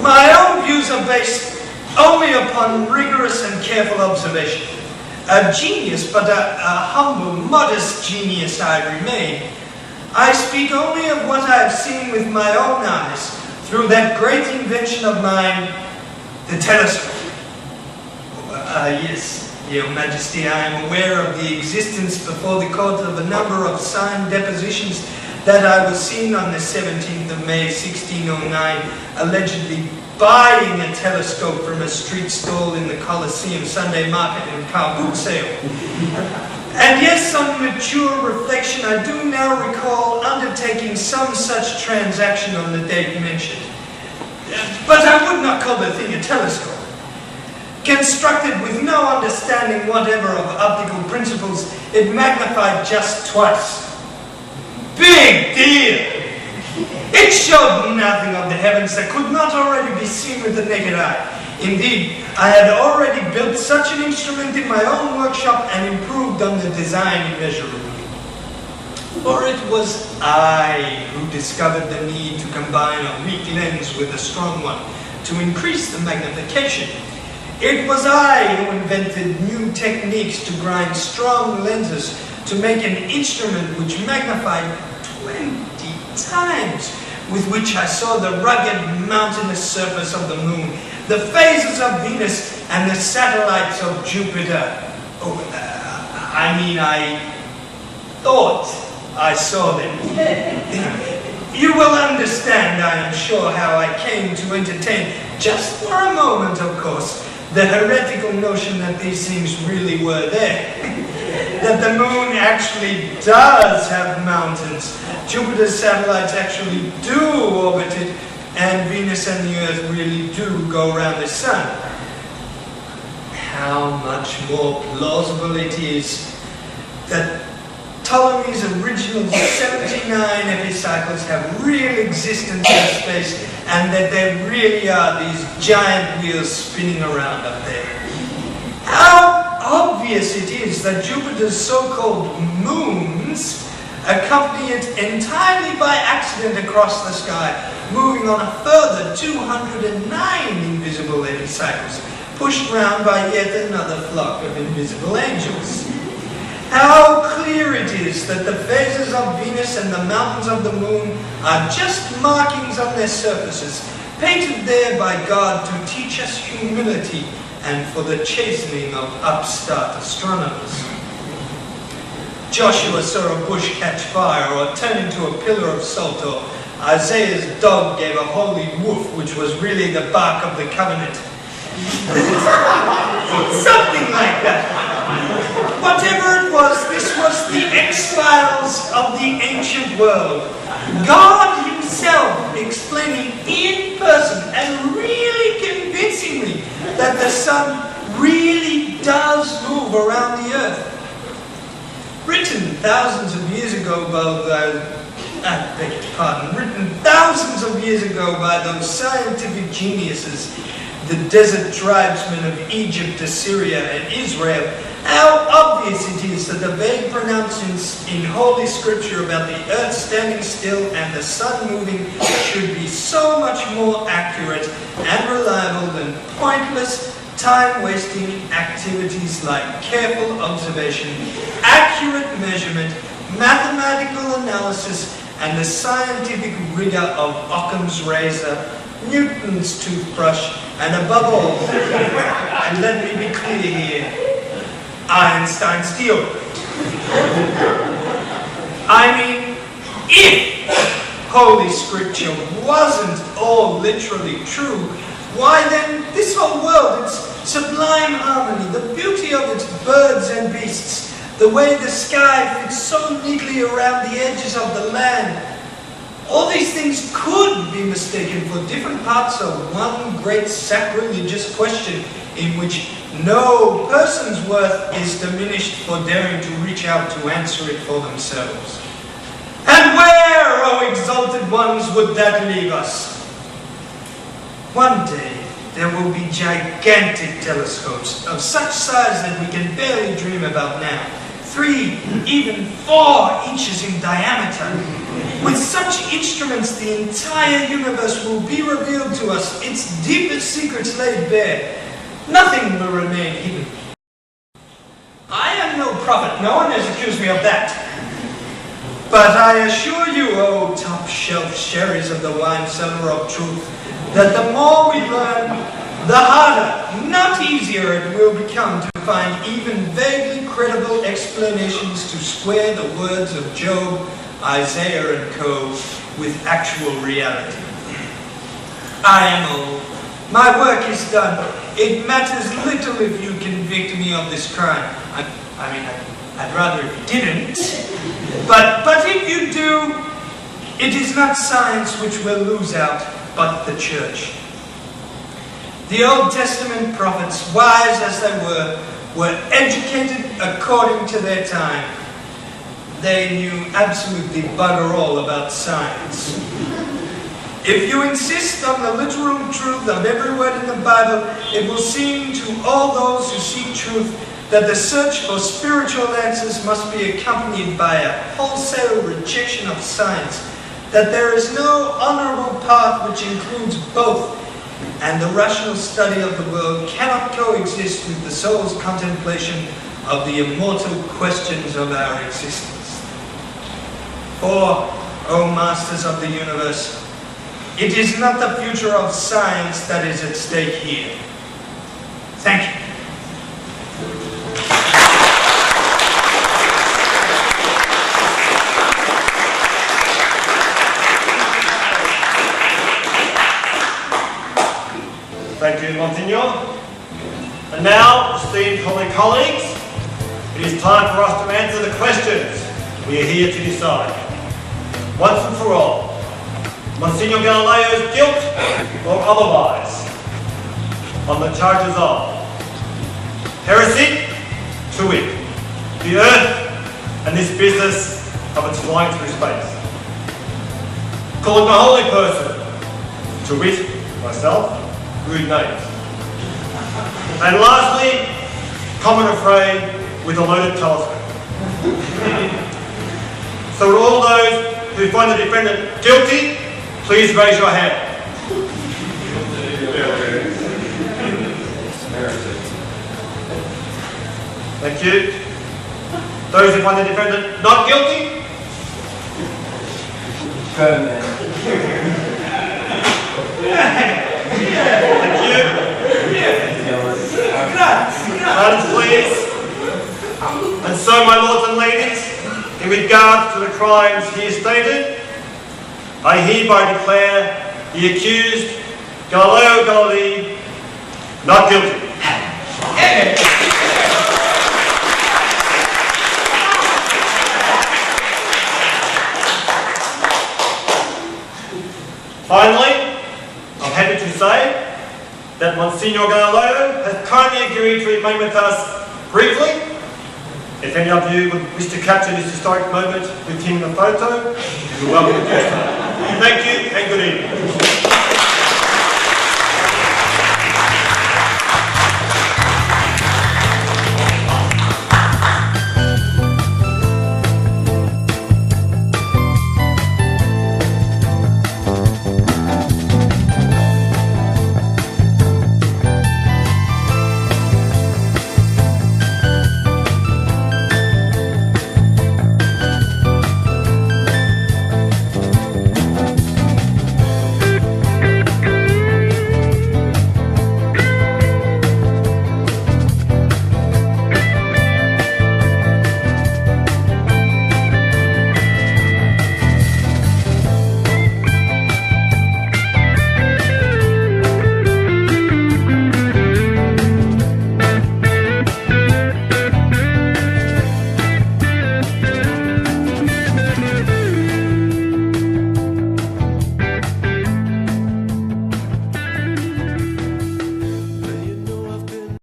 My own views are based only upon rigorous and careful observation. A genius, but a humble, modest genius I remain. I speak only of what I have seen with my own eyes through that great invention of mine, the telescope. Yes, Your Majesty, I am aware of the existence before the court of a number of signed depositions that I was seen on the 17th of May, 1609, allegedly buying a telescope from a street stall in the Colosseum Sunday market in car boot sale. And yes, on mature reflection, I do now recall undertaking some such transaction on the date mentioned. But I would not call the thing a telescope. Constructed with no understanding whatever of optical principles, it magnified just twice. Big deal! It showed nothing of the heavens that could not already be seen with the naked eye. Indeed, I had already built such an instrument in my own workshop and improved on the design immeasurably. For it was I who discovered the need to combine a weak lens with a strong one to increase the magnification. It was I who invented new techniques to grind strong lenses to make an instrument which magnified 20 times, with which I saw the rugged mountainous surface of the moon, the phases of Venus, and the satellites of Jupiter. I thought I saw them. You will understand, I am sure, how I came to entertain, just for a moment, of course, the heretical notion that these things really were there. That the moon actually does have mountains, Jupiter's satellites actually do orbit it, and Venus and the Earth really do go around the sun. How much more plausible it is that Ptolemy's original 79 epicycles have real existence in space, and that there really are these giant wheels spinning around up there. How obvious it is that Jupiter's so-called moons accompany it entirely by accident across the sky, moving on a further 209 invisible epicycles, pushed round by yet another flock of invisible angels. How clear it is that the phases of Venus and the mountains of the moon are just markings on their surfaces, painted there by God to teach us humility and for the chastening of upstart astronomers. Joshua saw a bush catch fire or turn into a pillar of salt, or Isaiah's dog gave a holy woof, which was really the bark of the covenant. Something like that. Whatever it was, this was the X-Files of the ancient world. God himself explaining in person and really convincingly that the sun really does move around the earth. Written thousands of years ago by those scientific geniuses, the desert tribesmen of Egypt, Assyria, and Israel. How obvious it is that the vague pronouncements in Holy Scripture about the earth standing still and the sun moving should be so much more accurate and reliable than pointless, time-wasting activities like careful observation, accurate measurement, mathematical analysis, and the scientific rigor of Occam's razor, Newton's toothbrush, and above all, and let me be clear here, Einstein's theory. I mean, if Holy Scripture wasn't all literally true, why then this whole world, its sublime harmony, the beauty of its birds and beasts, the way the sky fits so neatly around the edges of the land, all these things could be mistaken for different parts of one great sacrilegious question in which no person's worth is diminished for daring to reach out to answer it for themselves. And where, O exalted ones, would that leave us? One day, there will be gigantic telescopes of such size that we can barely dream about now. 3, even 4 inches in diameter, With such instruments, the entire universe will be revealed to us, its deepest secrets laid bare. Nothing will remain hidden. I am no prophet, no one has accused me of that. But I assure you, O top-shelf sherries of the wine cellar of truth, that the more we learn, the harder, not easier it will become to find even vaguely credible explanations to square the words of Job, Isaiah and co. with actual reality. I am old. My work is done. It matters little if you convict me of this crime. I'd rather if you didn't. But if you do, it is not science which will lose out, but the church. The Old Testament prophets, wise as they were educated according to their time. They knew absolutely bugger all about science. If you insist on the literal truth of every word in the Bible, it will seem to all those who seek truth that the search for spiritual answers must be accompanied by a wholesale rejection of science, that there is no honorable path which includes both, and the rational study of the world cannot coexist with the soul's contemplation of the immortal questions of our existence. For, O masters of the universe, it is not the future of science that is at stake here. Thank you. Thank you, Monsignor. And now, esteemed holy colleagues, it is time for us to answer the questions we are here to decide. Once and for all, Monsignor Galileo's guilt or otherwise on the charges of heresy, to wit, the earth and this business of its flying through space. Calling a holy person, to wit, myself, rude names. And lastly, common affray with a loaded telescope. So to all those who find the defendant guilty, please raise your hand. Thank you. Those who find the defendant not guilty? Go, man. Thank you. Silence, please. And so, my lords and ladies, in regard to the crimes here stated, I hereby declare the accused, Galileo Galilei, not guilty. Finally, I'm happy to say that Monsignor Galileo has kindly agreed to remain with us briefly. If any of you would wish to capture this historic moment with him in a photo, you're welcome to do so. Thank you and good evening.